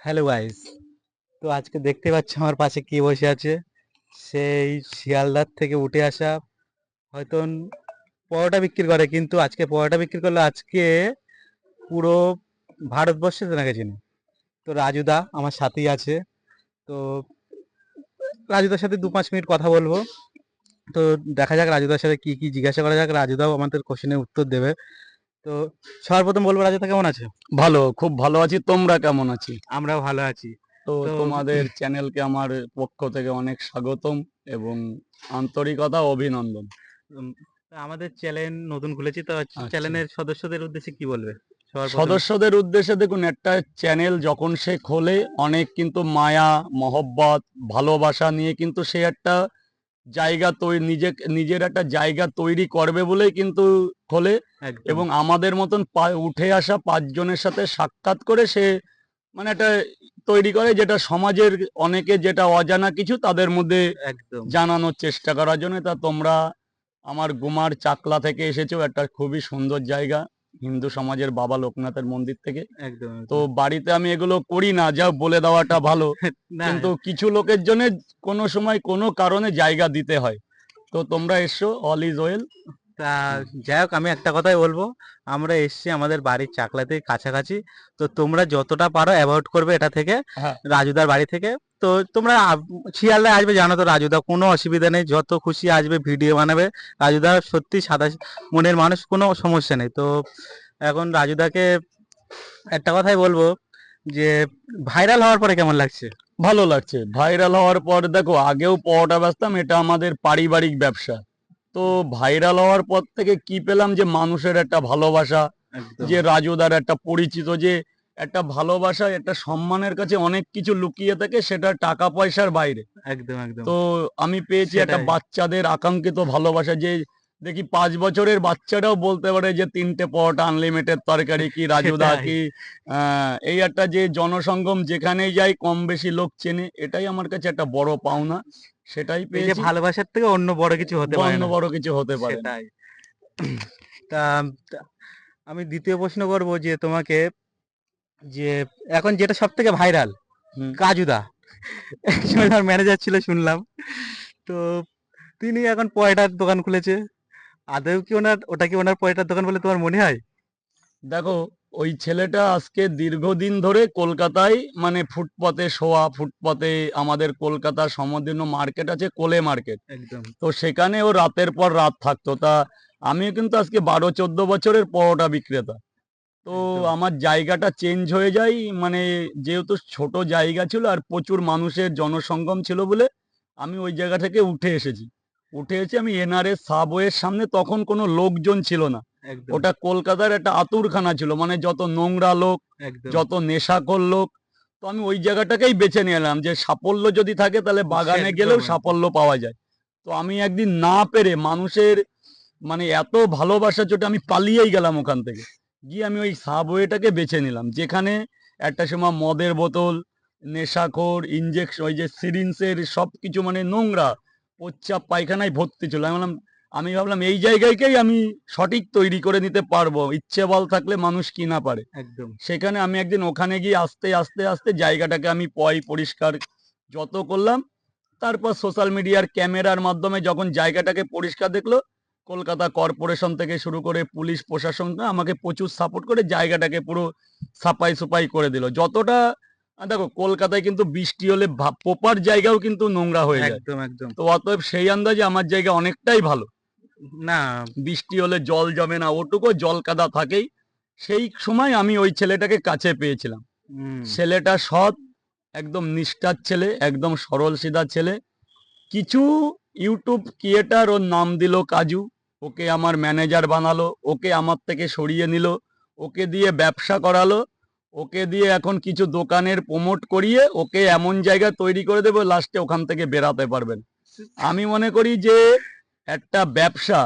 Hello guys. তো আজকে দেখতে পাচ্ছ আমার পাশে কে বসে আছে। সেই শিয়ালদার থেকে উঠে আসা, হয়তো পরোটা বিক্রি করে, কিন্তু আজকে পরোটা বিক্রি করলে আজকে পুরো ভারতবর্ষে তেনাকে চিনি। তো রাজুদা আমার সাথেই আছে। তো রাজুদার সাথে 2-5 মিনিট কথা বলবো। তো দেখা যাক রাজুদার সাথে কি কি জিজ্ঞাসা করা যাক, রাজুদাও আমাদের কোশ্চেনের উত্তর দেবে। তো সর্বপ্রথম বলবো, রাজুদা কেমন আছে? ভালো, খুব ভালো আছি। তোমরা কেমন আছি? আমরাও ভালো আছি। তো তো তোমাদের চ্যানেলকে আমার পক্ষ থেকে অনেক স্বাগতম এবং আন্তরিকতা অভিনন্দন। উম, আমাদের চ্যানেল নতুন খুলেছি, তো আচ্ছা, চ্যানেলের সদস্যদের উদ্দেশ্যে কি বলবে সবার প্রথমে? সদস্যদের উদ্দেশ্যে দেখুন, একটা চ্যানেল যখন সে খোলে অনেক কিন্তু মায়া মহব্বত ভালোবাসা নিয়ে কিন্তু সে একটা জায়গা তৈরি নিজের একটা জায়গা তৈরি করবে বলেই কিন্তু খোলে। একদম। এবং আমাদের মতন উঠে আসা 5 জনের সাথে সাক্ষাৎ করে সে মানে একটা তৈরি করে, যেটা সমাজের অনেকে যেটা অজানা কিছু তাদের মধ্যে একদম। জানানোর চেষ্টা করার জন্য। তা তোমরা আমার গুমার চাকলা থেকে এসেছো, একটা খুবই সুন্দর জায়গা, হিন্দু সমাজের বাবা লোকনাথের মন্দির থেকে। একদম। তো একদম। বাড়িতে আমি এগুলো করি না, যা বলে দেওয়াটা ভালো। না। কিন্তু কিছু লোকের জন্য কোনো সময় কোনো কারণে জায়গা দিতে হয়। তো তোমরা এসছো, অল ইজ ওয়েল। তা যাই হোক, আমি একটা কথাই বলবো, আমরা এসছি আমাদের বাড়ির চাকলাতে কাছাকাছি। তো তোমরা যতটা পারো অ্যাভয়েড করবে এটা থেকে, হ্যাঁ, রাজুদার বাড়ি থেকে। তো তোমরা শিয়ালদায় আসবে, জানো তো রাজুদা কোনো অসুবিধা নেই, যত খুশি আসবে ভিডিও বানাবে। রাজুদা সত্যি সাদা মনের মানুষ, কোনো সমস্যা নেই। তো এখন রাজুদাকে একটা কথাই বলবো, যে ভাইরাল হওয়ার পরে কেমন লাগছে? ভালো লাগছে। ভাইরাল হওয়ার পর দেখো, আগেও পরোটা বেচতাম, এটা আমাদের পারিবারিক ব্যবসা। তো ভাইরাল হওয়ার পর থেকে কি পেলাম, যে মানুষের একটা ভালোবাসা, একদম। যে রাজুদার একটা পরিচিত, যে একটা ভালোবাসা, একটা সম্মানের কাছে অনেক কিছু লুকিয়ে থাকে, সেটা টাকা পয়সার বাইরে। একদম। একদম। তো আমি পেয়েছি একটা সেটাই। বাচ্চাদের আকাঙ্ক্ষিত ভালোবাসা, যে দেখি 5 বছরের বাচ্চাটাও বলতে পারে যে 3টে পরোটা আনলিমিটেড তরকারি কি রাজুদা সেটাই। কি। এই একটা যে জনসঙ্গম, যেখানেই যাই কম বেশি লোক চেনে, এটাই আমার কাছে একটা বড় পাওনা। সেটাই এই যে পেয়েছি। ভালোবাসার থেকে অন্য বড় কিছু হতে পারে অন্য না। বড় কিছু হতে পারে না। সেটাই। তা তা আমি দ্বিতীয় প্রশ্ন করব, যে তোমাকে, যে এখন যেটা সব থেকে ভাইরাল, হুম। কাজুদা একসময় তার ম্যানেজার ছিল শুনলাম। তো তিনি এখন পয়টার দোকান খুলেছে। আদৌ কি ওটা কি ওনার পয়টার দোকান বলে তোমার মনে হয়? দেখো, ওই ছেলেটা আজকে দীর্ঘদিন ধরে কলকাতায়, মানে ফুটপাতে শোয়া, ফুটপাতে আমাদের কলকাতার সমদীর্ণ মার্কেট আছে, কোলে মার্কেট। একদম। তো সেখানে ও রাতের পর রাত থাকতো। তা আমিও কিন্তু আজকে 12-14 বছরের পরোটা বিক্রেতা। তো একদম। আমার জায়গাটা চেঞ্জ হয়ে যায়, মানে যেহেতু ছোট জায়গা ছিল আর প্রচুর মানুষের জনসঙ্গম ছিল বলে আমি ওই জায়গা থেকে উঠে এসেছি। উঠে এসে আমি এনআরএস সাবওয়ের সামনে, তখন কোনো লোকজন ছিল না। একদম। ওটা কলকাতার একটা আতুরখানা ছিল, মানে যত নোংরা লোক, একদম। যত নেশাখোর লোক। তো আমি ওই জায়গাটাকেই বেছে নিয়ে এলাম, যে সাফল্য যদি থাকে তাহলে বাগানে একদম। গেলেও একদম। সাফল্য পাওয়া যায়। তো আমি একদিন না পেরে মানুষের মানে এত ভালোবাসা চোটে আমি পালিয়েই গেলাম ওখান থেকে। গিয়ে আমি ওই সাবওয়েটাকে বেছে নিলাম, যেখানে একটা সময় মদের বোতল, নেশাখোর, ইঞ্জেকশন, ওই যে সিরিঞ্জের সবকিছু, মানে নোংরা প্রচ্চাপ পায়খানায় ভর্তি ছিল। আমি ভাবলাম এই জায়গাকেই আমি সঠিক তৈরি করে নিতে পারবো, ইচ্ছে বল থাকলে মানুষ কি না পারে। একদম। সেখানে আমি একদিন ওখানে গিয়ে আস্তে আস্তে আস্তে জায়গাটাকে আমি পরিষ্কার যত করলাম। তারপর সোশ্যাল মিডিয়ার ক্যামেরার মাধ্যমে যখন জায়গাটাকে পরিষ্কার দেখলো, কলকাতা কর্পোরেশন থেকে শুরু করে পুলিশ প্রশাসন আমাকে প্রচুর সাপোর্ট করে জায়গাটাকে পুরো সাফাই সুফাই করে দিল। যতটা দেখো, কলকাতায় কিন্তু বৃষ্টি হলে প্রপার জায়গাও কিন্তু নোংরা হয়ে যায়। একদম। একদম। তো অতএব সেই আন্দাজে আমার জায়গা অনেকটাই ভালো। না। বৃষ্টি হলে জল জমে না, ওটুকু জল কাদা থাকেই। সেই সময় আমি ওই ছেলেটাকে কাছে পেয়েছিলাম। হুম। ছেলেটা সৎ, একদম নিষ্ঠার ছেলে, একদম সরল সিধা ছেলে। কিছু ইউটিউব ক্রিয়েটার ওর নাম দিল কাজু, ওকে আমার ম্যানেজার বানালো, ওকে আমার থেকে সরিয়ে নিল, ওকে দিয়ে ব্যবসা করালো, ওকে দিয়ে এখন কিছু দোকানের প্রমোট করিয়ে ওকে এমন জায়গা তৈরি করে দেবো, লাস্টে ওখান থেকে বেরাতে পারবেন। আমি মনে করি যে একটা ব্যবসা,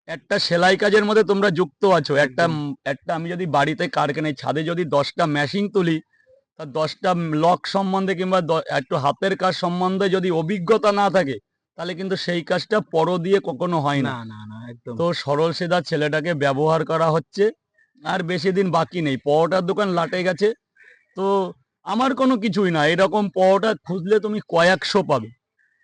একটা সেলাই কাজের মধ্যে তোমরা যুক্ত আছো, একটা একদম। একটা আমি যদি বাড়িতে কারখানায় ছাদে যদি 10টা মেশিন তুলি, তার 10টা লক সম্বন্ধে কিংবা একটু হাতের কাজ সম্বন্ধে যদি অভিজ্ঞতা না থাকে, তাহলে কিন্তু সেই কাজটা পর দিয়ে কখনো হয় না। না, না, না, একদম। তো সরল সিধা ছেলেটাকে ব্যবহার করা হচ্ছে। আর বেশি দিন বাকি নেই, পরোটার দোকান লাটে গেছে। তো আমার কোনো কিছুই না, এরকম পরোটা খুঁজলে তুমি কয়েকশো পাবে।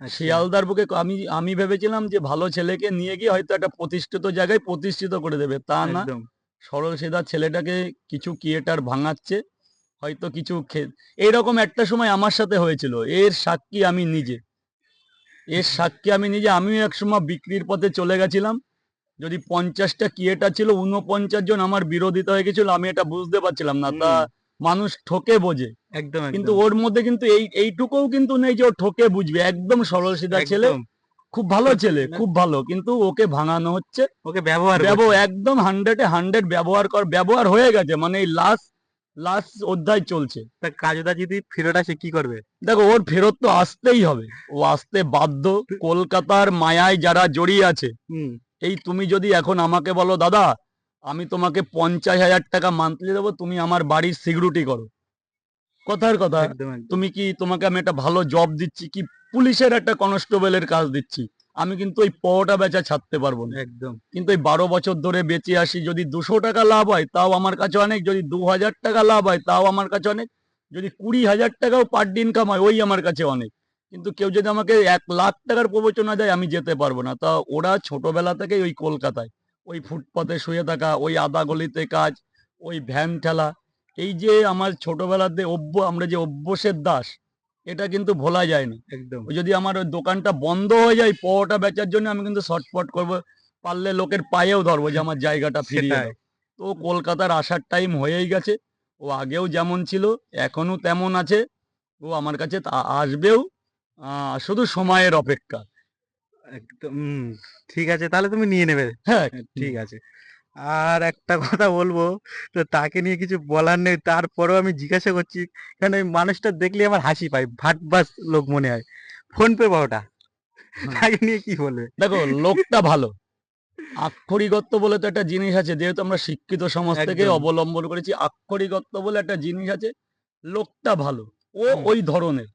আচ্ছা, শিয়ালদার বুকে আমি আমি ভেবেছিলাম যে ভালো ছেলেকে নিয়ে গিয়ে হয়তো একটা প্রতিষ্ঠিত জায়গায় প্রতিষ্ঠিত করে দেবে, তা না। একদম সরল সিধা ছেলেটাকে কিছু ক্রিয়েটার ভাঙাচ্ছে, হয়তো কিছু এইরকম একটা সময় আমার সাথে হয়েছিল, এর সাক্ষী আমি নিজে। আমিও এক সময় বিক্রির পথে চলে গেছিলাম। যদি 50টা ক্রিয়েটার ছিল, 49 জন আমার বিরোধিতা হয়ে গেছিল, আমি এটা বুঝতে পারছিলাম না। তা হুম, মানুষ ঠকে বোঝে, একদম কিন্তু একদম ওর মধ্যে কিন্তু এইটুকুও কিন্তু নেই যে ও ঠকে বুঝবে। একদম সরল সিধা ছেলে, একদম খুব ভালো সত্যি ছেলে, না, খুব ভালো, কিন্তু ওকে ভাঙানো হচ্ছে। ওকে ব্যবহার করছে। একদম 100-এ 100 ব্যবহার হয়ে গেছে, মানে এই লাস্ট লাস্ট অধ্যায় চলছে। তা কাজুদা যদি ফেরত আসে কি করবে? দেখো, ওর ফেরত তো আসতেই হবে, ও আসতে বাধ্য। কলকাতার মায়ায় যারা জড়িয়ে আছে, হুম, এই তুমি যদি এখন আমাকে বলো, দাদা আমি তোমাকে 50,000 টাকা মান্থলি দেবো, তুমি আমার বাড়ির সিকিউরিটি করো, কথার কথা। একদম একদম তুমি কি, তোমাকে আমি একটা ভালো জব দিচ্ছি, কি পুলিশের একটা কনস্টেবলের কাজ দিচ্ছি, আমি কিন্তু ওই পরোটা বেচা ছাড়তে পারবো না। একদম কিন্তু এই 12 বছর ধরে বেঁচে আসি, যদি 200 টাকা লাভ হয় তাও আমার কাছে অনেক, যদি 2000 টাকা লাভ হয় তাও আমার কাছে অনেক, যদি 20,000 টাকাও পার ডে ইনকাম হয় ওই আমার কাছে অনেক। কিন্তু কেউ যদি আমাকে 1 লাখ টাকার প্রবচনা দেয়, আমি যেতে পারবো না। তা ওরা ছোটবেলা থেকেই ওই কলকাতায় ওই ফুটপাতে শুয়ে থাকা, ওই আদা গলিতে কাজ, ওই ভ্যান ঠেলা, এই যে আমার ছোটবেলাতে আমরা যে অভ্যাসের দাস, এটা কিন্তু ভোলা যায় না। একদম ওই যদি আমার ওই দোকানটা বন্ধ হয়ে যায় পরোটা বেচার জন্য, আমি কিন্তু ছটফট করবো, পারলে লোকের পায়েও ধরবো যে আমার জায়গাটা ফিরিয়ে সেটাই। দাও। তো কলকাতার আসার টাইম হয়েই গেছে, ও আগেও যেমন ছিল এখনো তেমন আছে, ও আমার কাছে আসবেও, শুধু সময়ের অপেক্ষা। একদম ঠিক আছে, তাহলে তুমি নিয়ে নেবে। হ্যাঁ। হ্যাঁ, ঠিক আছে। আর একটা কথা বলবো, তো তাকে নিয়ে কিছু বলার নেই, তারপরেও আমি জিজ্ঞাসা করছি, কারণ ওই মানুষটা দেখলে আমার হাসি পায়, ভাটবাস লোক মনে হয়। ফোন পে পাওয়াটা, হ্যাঁ, তাকে নিয়ে কি বলবে? দেখো লোকটা ভালো। আক্ষরিকত্ব বলে তো একটা জিনিস আছে, যেহেতু আমরা শিক্ষিত সমাজ থেকে একদম অবলম্বন করেছি, আক্ষরিকত্ব বলে একটা জিনিস আছে। লোকটা ভালো, ও হুম, ওই ধরনের,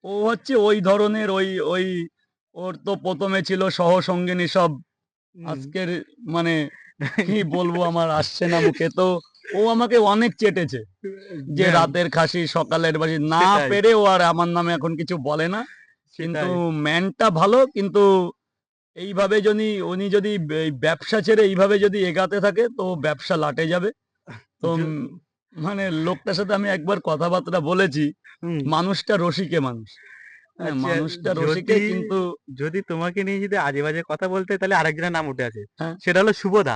ও হচ্ছে ওই ধরনের, ওই ওই ওর তো প্রথমে ছিল সহসঙ্গিনী সব, হুম, আজকের মানে কি বলবো, আমার আসছে না মুখে। তো ও আমাকে অনেক চেটেছে, যে হ্যাঁ, রাতের খাসি সকালের বাসি না সেটাই পেরে ও আর আমার নামে এখন কিছু বলে না। কিন্তু সেটাই ম্যানটা ভালো, কিন্তু এইভাবে যদি উনি যদি এই ব্যবসা ছেড়ে এইভাবে যদি এগাতে থাকে, তো ব্যবসা লাটে যাবে। তো জ- মানে লোকটার সাথে আমি একবার কথাবার্তা বলেছি, হুম, মানুষটা রসিকে মানুষ। হ্যাঁ, আচ্ছা, মানুষটা রসিকে, যদি কিন্তু যদি তোমাকে নিয়ে যদি আজে বাজে কথা বলতে, তাহলে আরেকজনের নাম উঠে আছে, হ্যাঁ, সেটা হলো শুভদা।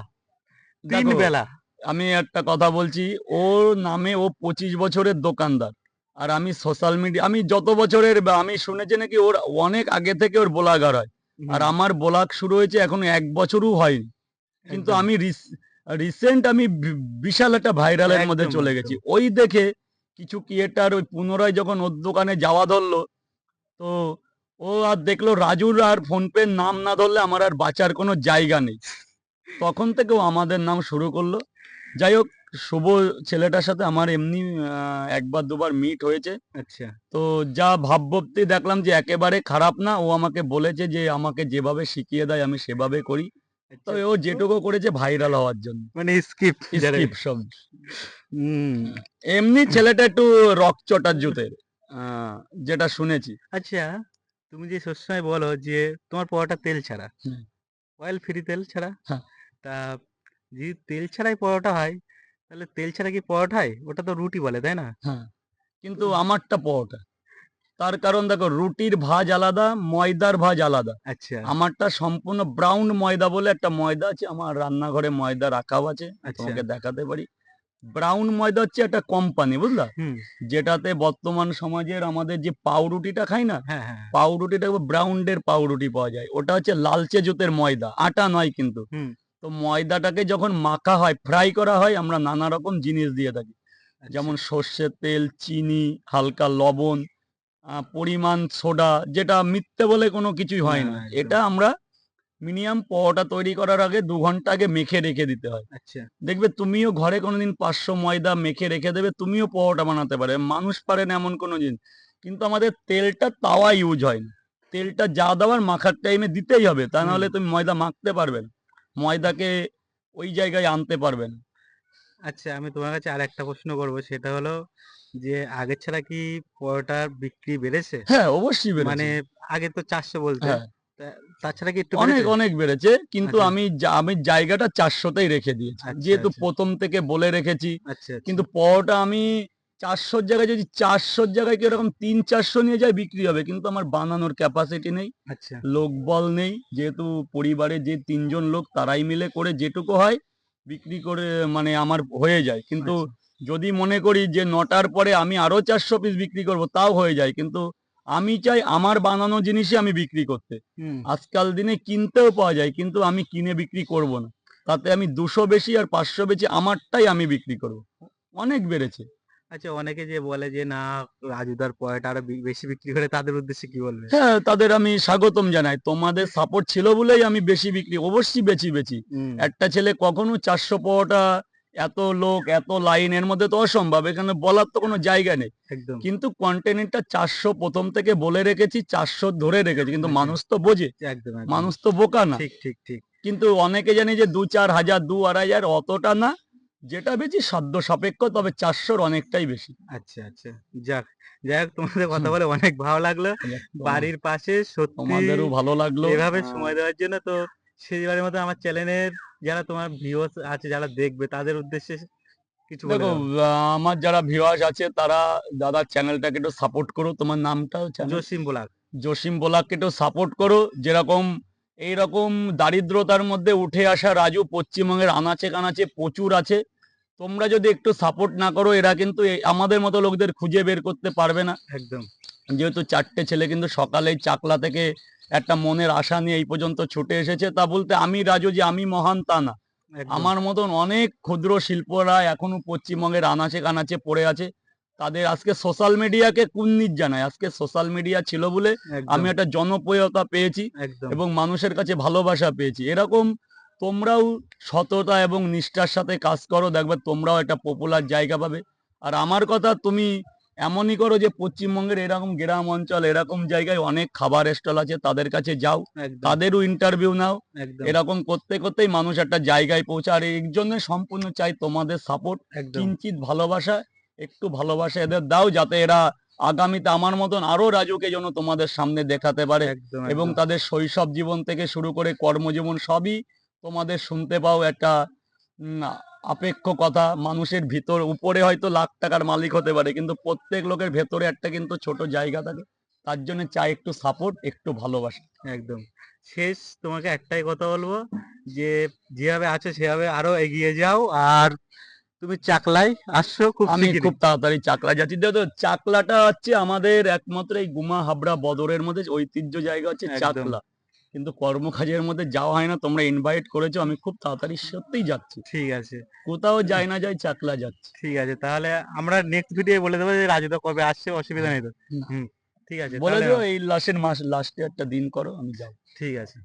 তিন দেখো বেলা আমি একটা কথা বলছি, ওর নামে ও 25 বছরের দোকানদার। আর আমি সোশ্যাল মিডিয়া, আমি যত বছরের আমি শুনেছি নাকি ওর অনেক আগে থেকে ওর ব্লগার হয়। আর হুম, আমার ব্লগ শুরু হয়েছে এখনো 1 বছরও হয়নি, কিন্তু একদম আমি রিসেন্ট আমি বিশাল একটা ভাইরালের মধ্যে একদম চলে একদম গেছি। ওই দেখে কিছু ক্রিয়েটার ওই পুনরায় যখন ওর দোকানে যাওয়া ধরলো, তো ও আর দেখলো রাজুর আর ফোনপের নাম না ধরলে আমার আর বাঁচার কোনো জায়গা নেই, তখন থেকে ও আমাদের নাম শুরু করলো। যাই হোক, শুভ ছেলেটার সাথে আমার এমনি একবার দুবার মিট হয়েছে। আচ্ছা তো যা ভাবভক্তি দেখলাম যে একেবারে খারাপ না, ও আমাকে বলেছে যে আমাকে যেভাবে শিখিয়ে দেয় আমি সেভাবে করি। আচ্ছা তবে ও তো যেটুকু করেছে ভাইরাল হওয়ার জন্য, মানে স্কিপ যারা স্কিপ সব। হুম এমনি ছেলেটা একটু রকচটা জুতের, আহ, যেটা শুনেছি। আচ্ছা, তুমি যে সবসময় বলো যে তোমার পরোটা তেল ছাড়া, হুম, অয়েল ফ্রি তেল ছাড়া, হ্যাঁ, তা যদি তেল ছাড়াই পরোটা হয়, তাহলে তেল ছাড়া কি পরোটা হয়? ওটা তো রুটি বলে, তাই না? হ্যাঁ, তো কিন্তু আমারটা পরোটা। তার কারণ দেখো, রুটির ভাঁজ আলাদা, ময়দার ভাঁজ আলাদা। আচ্ছা আমারটা সম্পূর্ণ ব্রাউন ময়দা বলে একটা ময়দা আছে, আমার রান্নাঘরে ময়দা রাখাও আছে, আচ্ছা তোমাকে দেখাতে পারি। ব্রাউন ময়দা হচ্ছে একটা কোম্পানি, বুঝলা, হুম যেটাতে বর্তমান সমাজের আমাদের যে পাউরুটিটা খাই না, হ্যাঁ হ্যাঁ হ্যাঁ, পাউরুটিটা ব্রাউন্ডের পাউরুটি পাওয়া যায়, ওটা হচ্ছে লালচে জুতের ময়দা, আটা নয় কিন্তু। হুম তো ময়দাটাকে যখন মাখা হয়, ফ্রাই করা হয়, আমরা নানা রকম জিনিস দিয়ে থাকি, আচ্ছা যেমন সর্ষের তেল, চিনি, হালকা লবণ, পরিমাণ সোডা, যেটা মিথ্যে বলে কোনো কিছুই না হয় না। না একদম এটা আমরা মিনিমাম পরোটা তৈরি করার আগে 2 ঘন্টা আগে মেখে রেখে দিতে হয়। আচ্ছা দেখবে তুমিও ঘরে কোনোদিন 500 ময়দা মেখে রেখে দেবে, তুমিও পরোটা বানাতে পারে, মানুষ পারে না এমন কোনো জিনিস। কিন্তু আমাদের তেলটা তাওয়া ইউজ হয় না, তেলটা যা দেওয়ার মাখার টাইমে দিতেই হবে, তা হুম নাহলে তুমি ময়দা মাখতে পারবে না, ময়দাকে ওই জায়গায় আনতে পারবে না। আচ্ছা, আমি তোমার কাছে আর একটা প্রশ্ন করবো, সেটা হলো যে আগের ছাড়া কি পরোটার বিক্রি বেড়েছে? হ্যাঁ, অবশ্যই মানে বেড়েছে। আগে তো ৪০০ বলতে। হ্যাঁ, তা তাছাড়া কি একটু অনেক, বেড়েছে? অনেক বেড়েছে। কিন্তু আচ্ছা, আমি জায়গাটা ৪০০ তেই রেখে দিয়েছি। আচ্ছা, যেহেতু আচ্ছা, ১ম থেকে বলে রেখেছি। আচ্ছা, আচ্ছা, কিন্তু পরোটা আমি ৪০০ র জায়গায় যদি ৪০০ র জায়গায় কি এরকম ৩-৪০০ নিয়ে যাই বিক্রি হবে। কিন্তু আমার বানানোর ক্যাপাসিটি নেই, আচ্ছা, লোকবল নেই। যেহেতু পরিবারে যে ৩ জন লোক তারাই মিলে করে যেটুকু হয় বিক্রি করে মানে আমার হয়ে যায়। কিন্তু আচ্ছা, যদি মনে করি যে ৯ টার পরে আমি আরো ৪০০ পিস বিক্রি করব তাও হয়ে যায়। কিন্তু আমি চাই আমার বানানো জিনিসই আমি বিক্রি করতে। হুম। আজকাল দিনে কিনতেও পাওয়া যায় কিন্তু আমি কিনে বিক্রি করব না। তাতে আমি ২০০ বেশি আর ৫০০ বেশি আমারটাই আমি বিক্রি করব। অনেক বেড়েছে। আচ্ছা, অনেকে যে বলে যে না রাজুদার পরোটা আরো বেশি বিক্রি করে, তাদের উদ্দেশ্যে কি বলবেন? হ্যাঁ, তাদের আমি স্বাগতম জানাই। তোমাদের সাপোর্ট ছিল বলেই আমি বেশি বিক্রি অবশ্যই বেচি। হুম, একটা ছেলে কখনো ৪০০ পাওয়াটা এত লোক, এত লাইন এর মধ্যে তো অসম্ভব। এখানে বলার তো কোনো জায়গা নেই। একদম। কিন্তু কন্টেন্টটা ৪০০ ১ম থেকে বলে রেখেছি, ৪০০ ধরে রেখেছি। কিন্তু আচ্ছা, মানুষ তো বোঝে। একদম, একদম। মানুষ তো বোকা না। ঠিক, ঠিক, ঠিক। কিন্তু অনেকে জানি যে ২-৪ হাজার, ২-২৫০০ অতটা না। যেটা বেচি সাধ্য সাপেক্ষ তবে ৪০০ র অনেকটাই বেশি। আচ্ছা, আচ্ছা। যাক, যাই হোক, তোমার সাথে কথা হুম, বলে অনেক ভালো লাগলো। যাক বাড়ির পাশে সত্যি তোমাদেরও ভালো লাগলো। এভাবে সময় দেওয়ার জন্য তো সেইবারের মতো আমার চ্যানেলের যারা তোমার ভিউয়ার্স আছে, যারা দেখবে তাদের উদ্দেশ্যে কিছু বলে দেখো দাও। আমার যারা ভিউয়ার্স আছে তারা দাদার চ্যানেলটাকে একটু সাপোর্ট করো। তোমার নামটাও চ্যানেল? জসিম ব্লগ। জসিম বলাককে একটু সাপোর্ট করো। যেরকম এইরকম দারিদ্রতার মধ্যে উঠে আসা রাজু পশ্চিমবঙ্গের আনাচে-কানাচে প্রচুর আছে। তোমরা যদি একটু সাপোর্ট না করো এরা কিন্তু আমাদের মতো লোকদের খুঁজে বের করতে পারবে না। একদম, যেহেতু ৪ টে ছেলে কিন্তু সকালেই চাকলা থেকে একটা মনের আশা নিয়ে এই পর্যন্ত ছুটে এসেছে। তা বলতে আমি রাজু যে আমি মহান তা না। একদম, আমার মতন অনেক ক্ষুদ্র শিল্পরা এখনো পশ্চিমবঙ্গের আনাচে-কানাচে পড়ে আছে। তাদের আজকে সোশ্যাল মিডিয়াকে কুর্নিশ জানাই। আজকে সোশ্যাল মিডিয়া ছিল বলে আমি একদম, একটা জনপ্রিয়তা পেয়েছি একদম, এবং মানুষের কাছে ভালোবাসা পেয়েছি। এরকম তোমরাও সততা এবং নিষ্ঠার সাথে কাজ করো, দেখবে তোমরাও একটা পপুলার জায়গা পাবে। আর আমার কথা তুমি এমনই করো যে পশ্চিমবঙ্গের এরকম গ্রাম অঞ্চল এরকম জায়গায় অনেক খাবার স্টল আছে তাদের কাছে যাও, একদম, তাদেরও ইন্টারভিউ নাও। একদম, এরকম করতে করতেই মানুষ একটা জায়গায় পৌঁছায়। আর এর জন্য সম্পূর্ণ চাই তোমাদের সাপোর্ট, একদম, কিঞ্চিত ভালোবাসা, একটু ভালোবাসা এদের দাও যাতে এরা আগামীতে আমার মতন আরো রাজুকে যেন তোমাদের সামনে দেখাতে পারে একদম, এবং একদম, তাদের শৈশব জীবন থেকে শুরু করে কর্মজীবন সবই তোমাদের শুনতে পাও। একটা উম, আপেক্ষ কথা, মানুষের ভিতর উপরে হয়তো লাখ টাকার মালিক হতে পারে কিন্তু প্রত্যেক লোকের ভেতরে একটা কিন্তু ছোট জায়গা থাকে। তার জন্য চাই একটু সাপোর্ট, একটু ভালোবাসা। একদম। শেষ তোমাকে একটাই কথা বলবো যে যেভাবে আছো সেভাবে আরো এগিয়ে যাও। আর তুমি চাকলায় আসছো খুব আমি শিগগিরই। খুব তাড়াতাড়ি চাকলা যাচ্ছি। দেখো চাকলাটা হচ্ছে আমাদের একমাত্র এই গুমা হাবড়া বদরের মধ্যে ঐতিহ্য জায়গা হচ্ছে একদম। চাকলা। কিন্তু কর্মকাজের মধ্যে যাওয়া হয় না। তোমরা ইনভাইট করেছো, আমি খুব তাড়াতাড়ি সত্যিই যাচ্ছি। ঠিক আছে। কোথাও যাই না যাই চাকলা যাচ্ছি। ঠিক আছে। তাহলে আমরা নেক্সট ভিডিও বলে দেবো যে রাজুদা কবে আসছে, অসুবিধা হ্যাঁ, নেই তো? না, হুম। ঠিক আছে। বলে তাহলে দিও এই লাস্টের মাস লাস্টে একটা দিন করো আমি যাবো। ঠিক আছে।